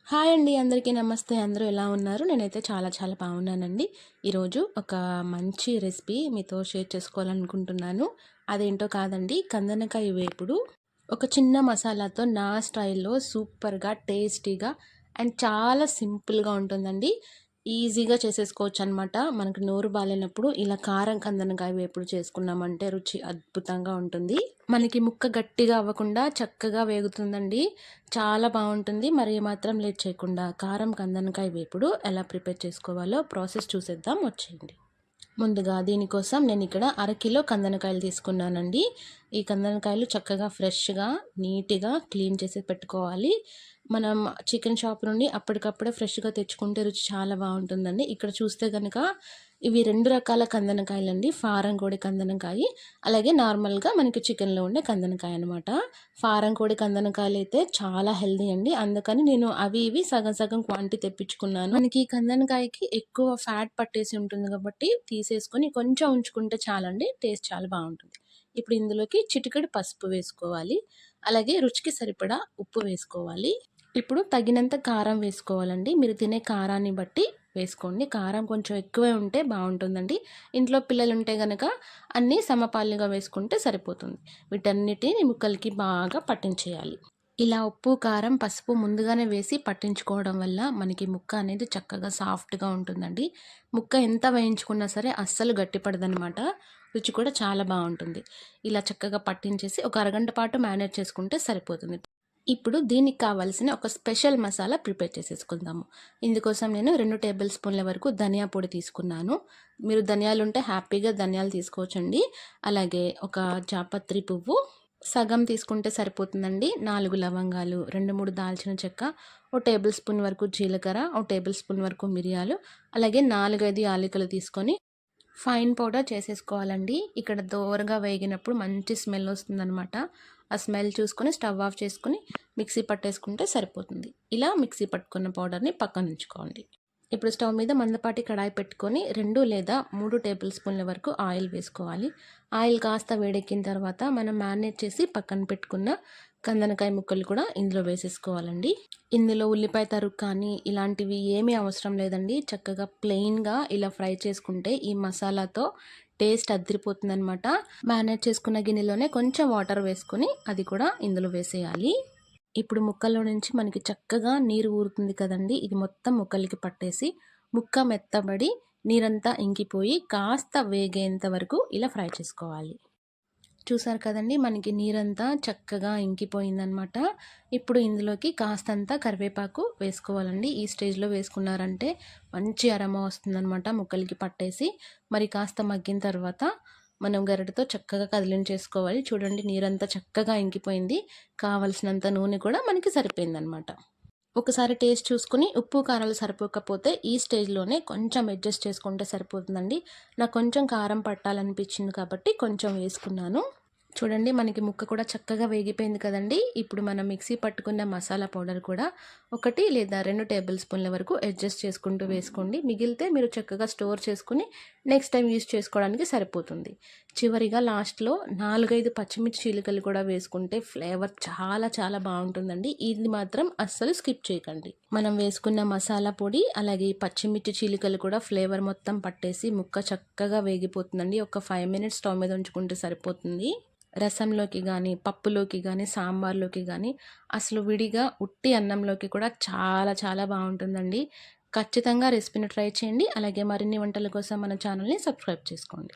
Hi అండి. అందరికీ నమస్తే. అందరూ ఎలా ఉన్నారు? నేనైతే చాలా చాలా బాగున్నానండి. ఈరోజు ఒక మంచి రెసిపీ మీతో షేర్ చేసుకోవాలనుకుంటున్నాను. అదేంటో కాదండి, కందనకాయ వేపుడు. ఒక చిన్న మసాలాతో నా స్టైల్‌లో సూపర్‌గా, టేస్టీగా అండ్ చాలా సింపుల్‌గా ఉంటుందండి. ఈజీగా చేసేసుకోవచ్చనమాట. మనకు నోరు బాలేనప్పుడు ఇలా కారం కందనకాయ వేపుడు చేసుకున్నామంటే రుచి అద్భుతంగా ఉంటుంది. మనకి ముక్క గట్టిగా అవ్వకుండా చక్కగా వేగుతుందండి. చాలా బావుంటుంది. మరి ఏమాత్రం లేట్ చేయకుండా కారం కందనకాయ వేపుడు ఎలా ప్రిపేర్ చేసుకోవాలో ప్రాసెస్ చూసేద్దాం, వచ్చేయండి. ముందుగా దీనికోసం నేను ఇక్కడ అరకిలో కందనకాయలు తీసుకున్నానండి. ఈ కందనకాయలు చక్కగా ఫ్రెష్‌గా, నీట్‌గా క్లీన్ చేసి పెట్టుకోవాలి. మనం చికెన్ షాప్ నుండి అప్పటికప్పుడే ఫ్రెష్‌గా తెచ్చుకుంటే రుచి చాలా బావుంటుందండి. ఇక్కడ చూస్తే గనక ఇవి 2 రకాల కందనకాయలండి. ఫారం కోడి కందనకాయ, అలాగే నార్మల్‌గా మనకి చికెన్‌లో ఉండే కందనకాయ అనమాట. ఫారం కోడి కందనకాయలైతే చాలా హెల్తీ అండి. అందుకని నేను అవి ఇవి సగం సగం క్వాంటిటీ తెప్పించుకున్నాను. మనకి ఈ కందనకాయకి ఎక్కువ ఫ్యాట్ పట్టేసి ఉంటుంది కాబట్టి తీసేసుకొని కొంచెం ఉంచుకుంటే చాలండి. టేస్ట్ చాలా బావుంటుంది. ఇప్పుడు ఇందులోకి చిటికెడు పసుపు వేసుకోవాలి. అలాగే రుచికి సరిపడా ఉప్పు వేసుకోవాలి. ఇప్పుడు తగినంత కారం వేసుకోవాలండి. మీరు తినే కారాన్ని బట్టి వేసుకోండి. కారం కొంచెం ఎక్కువే ఉంటే బావుంటుందండి. ఇంట్లో పిల్లలుంటే గనక అన్నీ సమపాలుగా వేసుకుంటే సరిపోతుంది. వీటన్నిటిని ముక్కలకి బాగా పట్టించేయాలి. ఇలా ఉప్పు, కారం, పసుపు ముందుగానే వేసి పట్టించుకోవడం వల్ల మనకి ముక్క అనేది చక్కగా సాఫ్ట్‌గా ఉంటుందండి. ముక్క ఎంత వేయించుకున్నా సరే అస్సలు గట్టిపడదనమాట. రుచి కూడా చాలా బావుంటుంది. ఇలా చక్కగా పట్టించేసి ఒక అరగంట పాటు మ్యారినేట్ చేసుకుంటే సరిపోతుంది. ఇప్పుడు దీనికి కావాల్సిన ఒక స్పెషల్ మసాలా ప్రిపేర్ చేసేసుకుందాము. ఇందుకోసం నేను 2 టేబుల్ స్పూన్ల వరకు ధనియా పొడి తీసుకున్నాను. మీరు ధనియాలుంటే హ్యాపీగా ధనియాలు తీసుకోవచ్చండి. అలాగే ఒక జాపత్రి పువ్వు సగం తీసుకుంటే సరిపోతుందండి. 4 లవంగాలు, 2, 3 దాల్చిన చెక్క, ఓ టేబుల్ స్పూన్ వరకు జీలకర్ర, ఓ టేబుల్ స్పూన్ వరకు మిరియాలు, అలాగే 4, 5 యాలకులు తీసుకొని ఫైన్ పౌడర్ చేసేసుకోవాలండి. ఇక్కడ దోరగా వేగినప్పుడు మంచి స్మెల్ వస్తుందనమాట. ఆ స్మెల్ చూసుకొని స్టవ్ ఆఫ్ చేసుకొని మిక్సీ పట్టేసుకుంటే సరిపోతుంది. ఇలా మిక్సీ పట్టుకున్న పౌడర్ని పక్కన ఉంచుకోండి. ఇప్పుడు స్టవ్ మీద మందపాటి కడాయి పెట్టుకొని 2 లేదా 3 టేబుల్ స్పూన్ల వరకు ఆయిల్ వేసుకోవాలి. ఆయిల్ కాస్త వేడెక్కిన తర్వాత మనం మ్యారినేట్ చేసి పక్కన పెట్టుకున్న కందనకాయ ముక్కలు కూడా ఇందులో వేసేసుకోవాలండి. ఇందులో ఉల్లిపాయ తరుగు కానీ ఇలాంటివి ఏమీ అవసరం లేదండి. చక్కగా ప్లెయిన్‌గా ఇలా ఫ్రై చేసుకుంటే ఈ మసాలాతో టేస్ట్ అదిరిపోతుందనమాట. మ్యారినేట్ చేసుకున్న గిన్నెలోనే కొంచెం వాటర్ వేసుకొని అది కూడా ఇందులో వేసేయాలి. ఇప్పుడు ముక్కల్లో నుంచి మనకి చక్కగా నీరు ఊరుతుంది కదండీ! ఇది మొత్తం ముక్కలకి పట్టేసి ముక్క మెత్తబడి నీరంతా ఇంకిపోయి కాస్త వేగేంత వరకు ఇలా ఫ్రై చేసుకోవాలి. చూసారు కదండీ! మనకి నీరంతా చక్కగా ఇంకిపోయిందనమాట. ఇప్పుడు ఇందులోకి కాస్తంత కరివేపాకు వేసుకోవాలండి. ఈ స్టేజ్‌లో వేసుకున్నారంటే మంచి అరోమా వస్తుందనమాట ముక్కలకి పట్టేసి. మరి కాస్త మగ్గిన తర్వాత మనం గరిటెతో చక్కగా కదిలించేసుకోవాలి. చూడండి, నీరంతా చక్కగా ఇంకిపోయింది. కావలసినంత నూనె కూడా మనకి సరిపోయిందనమాట. ఒకసారి టేస్ట్ చూసుకొని ఉప్పు, కారాలు సరిపోకపోతే ఈ స్టేజ్‌లోనే కొంచెం అడ్జస్ట్ చేసుకుంటే సరిపోతుందండి. నాకు కొంచెం కారం పట్టాలనిపించింది కాబట్టి కొంచెం వేసుకున్నాను. చూడండి, మనకి ముక్క కూడా చక్కగా వేగిపోయింది కదండీ! ఇప్పుడు మనం మిక్సీ పట్టుకున్న మసాలా పౌడర్ కూడా 1 లేదా 2 టేబుల్ స్పూన్ల వరకు అడ్జస్ట్ చేసుకుంటూ వేసుకోండి. మిగిలితే మీరు చక్కగా స్టోర్ చేసుకొని నెక్స్ట్ టైం యూజ్ చేసుకోవడానికి సరిపోతుంది. చివరిగా లాస్ట్‌లో 4, 5 పచ్చిమిర్చి చీలికలు కూడా వేసుకుంటే ఫ్లేవర్ చాలా చాలా బావుంటుందండి. ఇది మాత్రం అస్సలు స్కిప్ చేయకండి. మనం వేసుకున్న మసాలా పొడి అలాగే పచ్చిమిర్చి చీలికలు కూడా ఫ్లేవర్ మొత్తం పట్టేసి ముక్క చక్కగా వేగిపోతుందండి. ఒక 5 మినిట్స్ స్టవ్ మీద ఉంచుకుంటే సరిపోతుంది. రసంలోకి గానీ, పప్పులోకి గానీ, సాంబార్‌లోకి గానీ, అసలు విడిగా ఉట్టి అన్నంలోకి కూడా చాలా చాలా బావుంటుందండి. ఖచ్చితంగా రెసిపీని ట్రై చేయండి. అలాగే మరిన్ని వంటల కోసం మన ఛానల్‌ని సబ్స్క్రైబ్ చేసుకోండి.